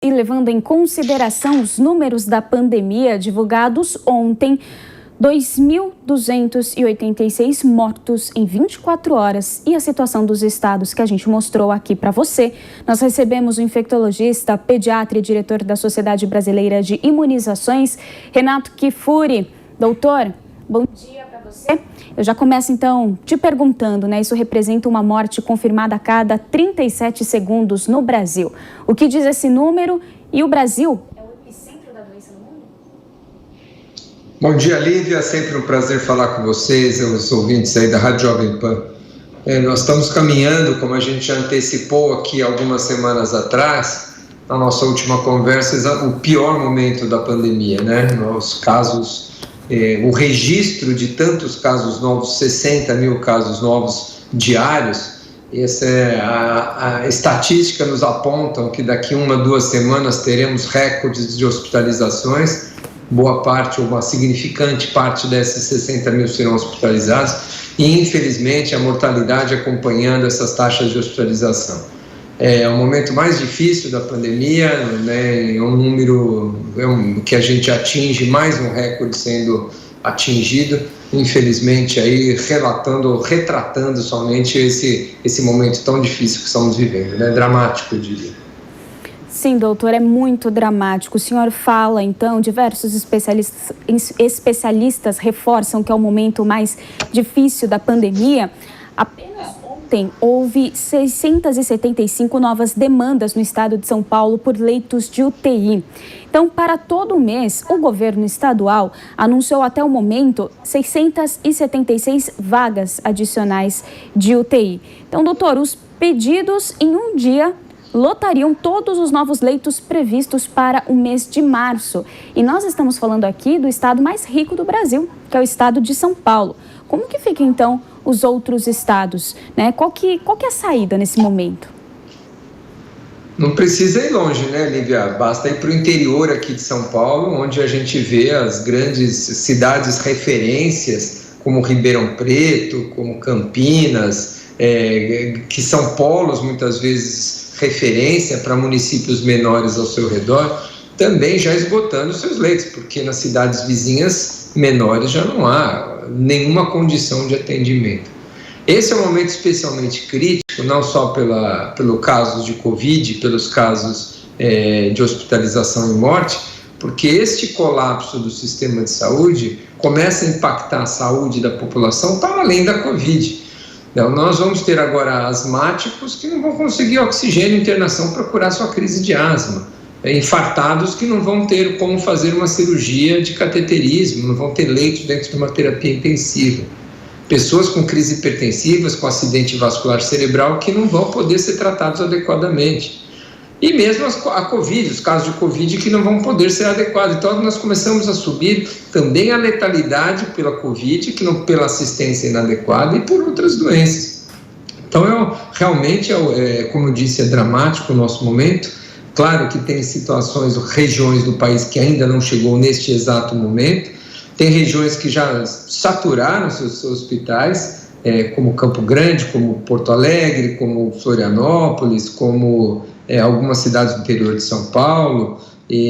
E levando em consideração os números da pandemia divulgados ontem, 2.286 mortos em 24 horas e a situação dos estados que a gente mostrou aqui para você, nós recebemos o infectologista, pediatra e diretor da Sociedade Brasileira de Imunizações, Renato Kifuri. Doutor, bom dia para você. Eu já começo então te perguntando, isso representa uma morte confirmada a cada 37 segundos no Brasil. O que diz esse número? E o Brasil é o epicentro da doença no mundo? Bom dia, Lívia. Sempre um prazer falar com vocês, os ouvintes aí da Rádio Jovem Pan. Nós estamos caminhando, como a gente já antecipou aqui algumas semanas atrás, na nossa última conversa, o pior momento da pandemia, Os casos, o registro de tantos casos novos, 60 mil casos novos diários, a estatística nos apontam que daqui 1-2 semanas teremos recordes de hospitalizações. Boa parte, ou uma significante parte desses 60 mil serão hospitalizados e, infelizmente, a mortalidade acompanhando essas taxas de hospitalização. É o momento mais difícil da pandemia, é um número que a gente atinge, mais um recorde sendo atingido, infelizmente, aí retratando somente esse momento tão difícil que estamos vivendo, dramático, eu diria. Sim, doutor, é muito dramático. O senhor fala, então, diversos especialistas reforçam que é o momento mais difícil da pandemia. Apenas ontem houve 675 novas demandas no estado de São Paulo por leitos de UTI. Então, para todo o mês, o governo estadual anunciou até o momento 676 vagas adicionais de UTI. Então, doutor, os pedidos em um dia lotariam todos os novos leitos previstos para o mês de março. E nós estamos falando aqui do estado mais rico do Brasil, que é o estado de São Paulo. Como que ficam, então, os outros estados? Qual que é a saída nesse momento? Não precisa ir longe, Lívia? Basta ir para o interior aqui de São Paulo, onde a gente vê as grandes cidades referências, como Ribeirão Preto, como Campinas, que são polos, muitas vezes, referência para municípios menores ao seu redor, também já esgotando seus leitos, porque nas cidades vizinhas menores já não há nenhuma condição de atendimento. Esse é um momento especialmente crítico, não só pelo caso de Covid, pelos casos de hospitalização e morte, porque este colapso do sistema de saúde começa a impactar a saúde da população para além da Covid. Nós vamos ter agora asmáticos que não vão conseguir oxigênio e internação para curar sua crise de asma, infartados que não vão ter como fazer uma cirurgia de cateterismo, não vão ter leito dentro de uma terapia intensiva, pessoas com crise hipertensivas, com acidente vascular cerebral que não vão poder ser tratados adequadamente, e mesmo a Covid, os casos de Covid que não vão poder ser adequados. Então nós começamos a subir também a letalidade pela Covid, que não pela assistência inadequada e por outras doenças. Então realmente, como eu disse, é dramático o nosso momento. Claro que tem situações, regiões do país que ainda não chegou neste exato momento, tem regiões que já saturaram seus hospitais, como Campo Grande, como Porto Alegre, como Florianópolis, como algumas cidades do interior de São Paulo,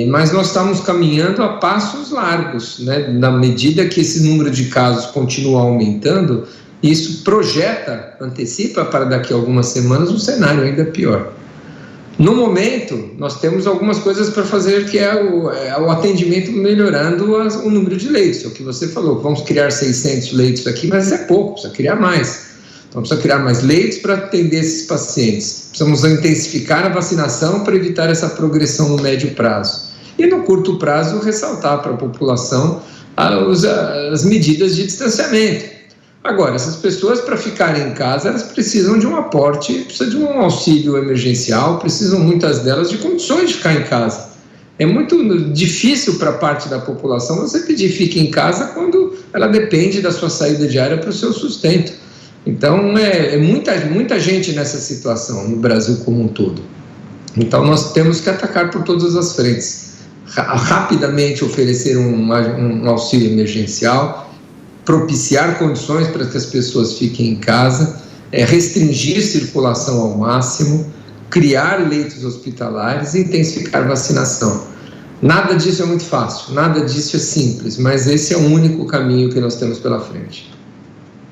mas nós estamos caminhando a passos largos, na medida que esse número de casos continua aumentando, isso antecipa para daqui a algumas semanas um cenário ainda pior. No momento, nós temos algumas coisas para fazer, que é o atendimento melhorando o número de leitos, é o que você falou, vamos criar 600 leitos aqui, mas é pouco, precisa criar mais. Então, precisa criar mais leitos para atender esses pacientes. Precisamos intensificar a vacinação para evitar essa progressão no médio prazo. E no curto prazo, ressaltar para a população as medidas de distanciamento. Agora, essas pessoas, para ficarem em casa, elas precisam de um aporte, precisam de um auxílio emergencial, precisam, muitas delas, de condições de ficar em casa. É muito difícil para parte da população você pedir fique em casa quando ela depende da sua saída diária para o seu sustento. Então, muita gente nessa situação no Brasil como um todo. Então, nós temos que atacar por todas as frentes. Rapidamente oferecer um auxílio emergencial, propiciar condições para que as pessoas fiquem em casa, restringir circulação ao máximo, criar leitos hospitalares e intensificar a vacinação. Nada disso é muito fácil, nada disso é simples, mas esse é o único caminho que nós temos pela frente.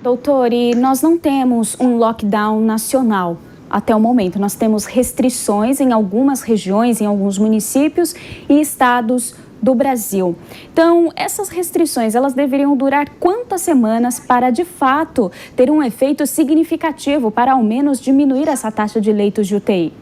Doutor, e nós não temos um lockdown nacional até o momento. Nós temos restrições em algumas regiões, em alguns municípios e estados do Brasil. Então, essas restrições, elas deveriam durar quantas semanas para, de fato, ter um efeito significativo para, ao menos, diminuir essa taxa de leitos de UTI?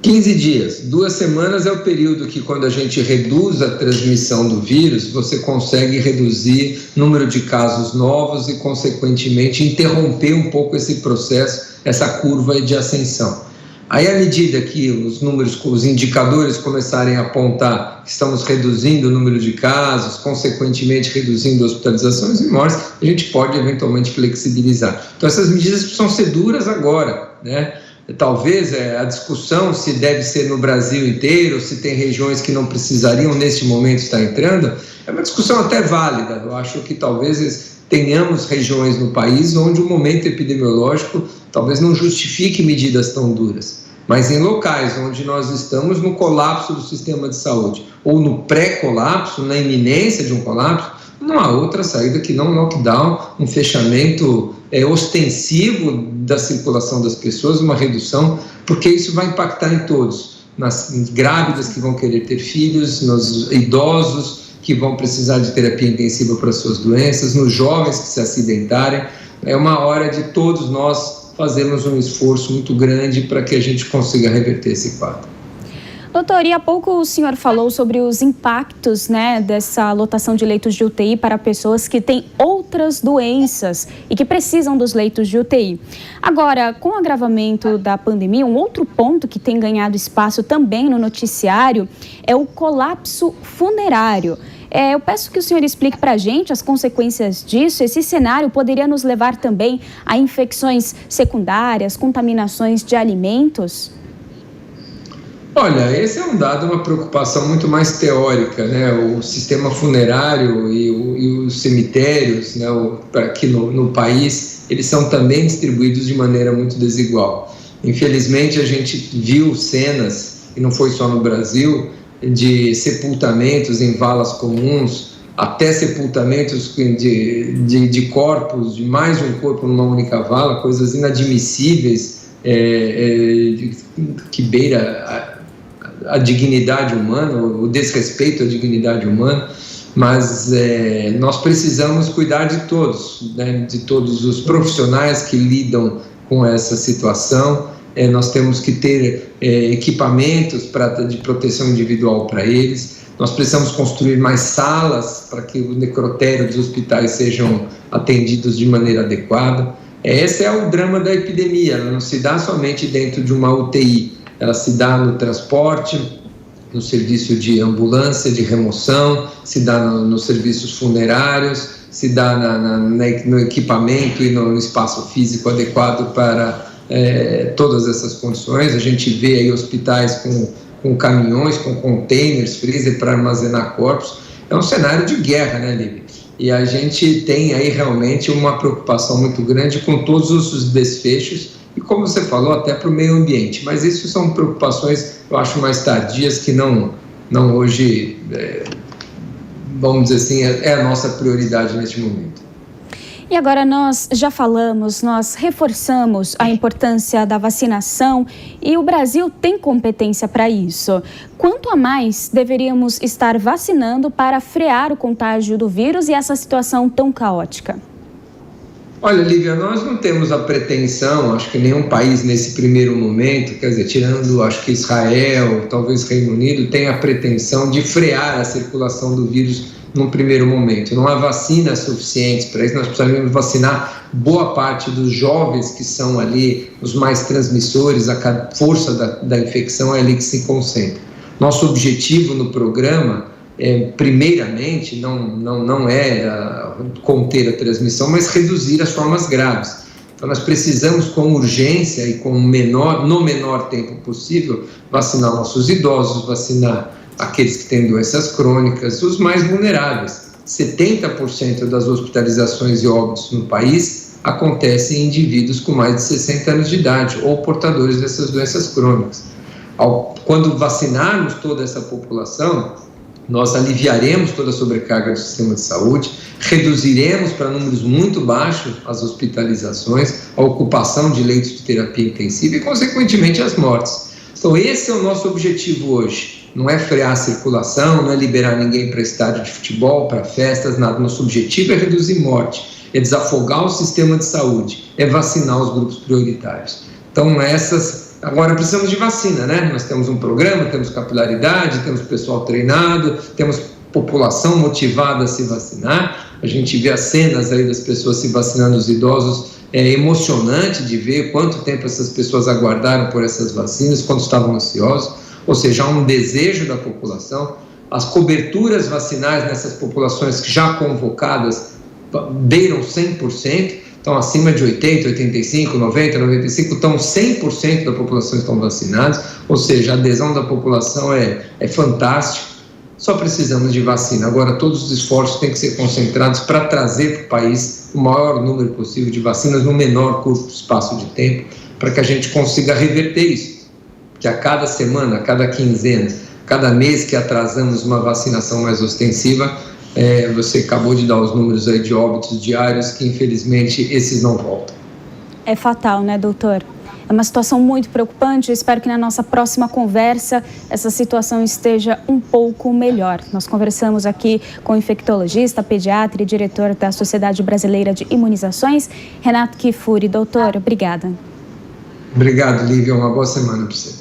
15 dias, 2 semanas é o período que, quando a gente reduz a transmissão do vírus, você consegue reduzir o número de casos novos e, consequentemente, interromper um pouco esse processo, essa curva de ascensão. Aí, à medida que os números, os indicadores começarem a apontar que estamos reduzindo o número de casos, consequentemente reduzindo hospitalizações e mortes, a gente pode eventualmente flexibilizar. Então, essas medidas precisam ser duras agora, né? Talvez a discussão se deve ser no Brasil inteiro, se tem regiões que não precisariam neste momento estar entrando, é uma discussão até válida. Eu acho que talvez tenhamos regiões no país onde o momento epidemiológico talvez não justifique medidas tão duras. Mas em locais onde nós estamos no colapso do sistema de saúde ou no pré-colapso, na iminência de um colapso, não há outra saída que não um lockdown, um fechamento ostensivo da circulação das pessoas, uma redução, porque isso vai impactar em todos, nas grávidas que vão querer ter filhos, nos idosos que vão precisar de terapia intensiva para suas doenças, nos jovens que se acidentarem. É uma hora de todos nós fazermos um esforço muito grande para que a gente consiga reverter esse quadro. Doutor, e há pouco o senhor falou sobre os impactos, dessa lotação de leitos de UTI para pessoas que têm outras doenças e que precisam dos leitos de UTI. Agora, com o agravamento da pandemia, um outro ponto que tem ganhado espaço também no noticiário é o colapso funerário. Eu peço que o senhor explique para a gente as consequências disso. Esse cenário poderia nos levar também a infecções secundárias, contaminações de alimentos? Olha, esse é um dado, uma preocupação muito mais teórica, né? O sistema funerário e os cemitérios, né, aqui no país, eles são também distribuídos de maneira muito desigual. Infelizmente, a gente viu cenas, e não foi só no Brasil, de sepultamentos em valas comuns, até sepultamentos de corpos, de mais de um corpo numa única vala, coisas inadmissíveis, que beira a dignidade humana, o desrespeito à dignidade humana, mas nós precisamos cuidar de todos, né, de todos os profissionais que lidam com essa situação. Nós temos que ter equipamentos de proteção individual para eles, nós precisamos construir mais salas para que o necrotério dos hospitais sejam atendidos de maneira adequada. Esse é o drama da epidemia, ela não se dá somente dentro de uma UTI, ela se dá no transporte, no serviço de ambulância, de remoção, se dá nos serviços funerários, se dá no equipamento e no espaço físico adequado para todas essas condições. A gente vê aí hospitais com caminhões, com containers, freezer para armazenar corpos. É um cenário de guerra, né, Lívia? E a gente tem aí realmente uma preocupação muito grande com todos os desfechos e, como você falou, até para o meio ambiente. Mas isso são preocupações, eu acho, mais tardias, que não hoje, vamos dizer assim, é a nossa prioridade neste momento. E agora nós já falamos, nós reforçamos a importância da vacinação e o Brasil tem competência para isso. Quanto a mais deveríamos estar vacinando para frear o contágio do vírus e essa situação tão caótica? Olha, Lívia, nós não temos a pretensão, acho que nenhum país nesse primeiro momento, quer dizer, tirando, acho que Israel, talvez Reino Unido, tem a pretensão de frear a circulação do vírus num primeiro momento. Não há vacinas suficientes para isso, nós precisamos vacinar boa parte dos jovens que são ali os mais transmissores, a força da infecção é ali que se concentra. Nosso objetivo no programa primeiramente, não é conter a transmissão, mas reduzir as formas graves. Então, nós precisamos, com urgência e no menor tempo possível, vacinar nossos idosos, vacinar aqueles que têm doenças crônicas, os mais vulneráveis. 70% das hospitalizações e óbitos no país acontece em indivíduos com mais de 60 anos de idade ou portadores dessas doenças crônicas. Quando vacinarmos toda essa população, nós aliviaremos toda a sobrecarga do sistema de saúde, reduziremos para números muito baixos as hospitalizações, a ocupação de leitos de terapia intensiva e, consequentemente, as mortes. Então, esse é o nosso objetivo hoje. Não é frear a circulação, não é liberar ninguém para estádio de futebol, para festas, nada. Nosso objetivo é reduzir morte, é desafogar o sistema de saúde, é vacinar os grupos prioritários. Então, agora precisamos de vacina, né? Nós temos um programa, temos capilaridade, temos pessoal treinado, temos população motivada a se vacinar. A gente vê as cenas aí das pessoas se vacinando, os idosos. É emocionante de ver quanto tempo essas pessoas aguardaram por essas vacinas, quanto estavam ansiosos. Ou seja, há um desejo da população. As coberturas vacinais nessas populações já convocadas beiram 100%, estão acima de 80%, 85%, 90%, 95%, estão 100% da população estão vacinados, ou seja, a adesão da população é fantástica. Só precisamos de vacina. Agora, todos os esforços têm que ser concentrados para trazer para o país o maior número possível de vacinas no menor curto espaço de tempo, para que a gente consiga reverter isso. Que a cada semana, a cada quinzena, cada mês que atrasamos uma vacinação mais ostensiva, você acabou de dar os números aí de óbitos diários, que infelizmente esses não voltam. É fatal, né, doutor? É uma situação muito preocupante. Eu espero que na nossa próxima conversa essa situação esteja um pouco melhor. Nós conversamos aqui com o infectologista, pediatra e diretor da Sociedade Brasileira de Imunizações, Renato Kifuri. Doutor, obrigada. Obrigado, Lívia. Uma boa semana para você.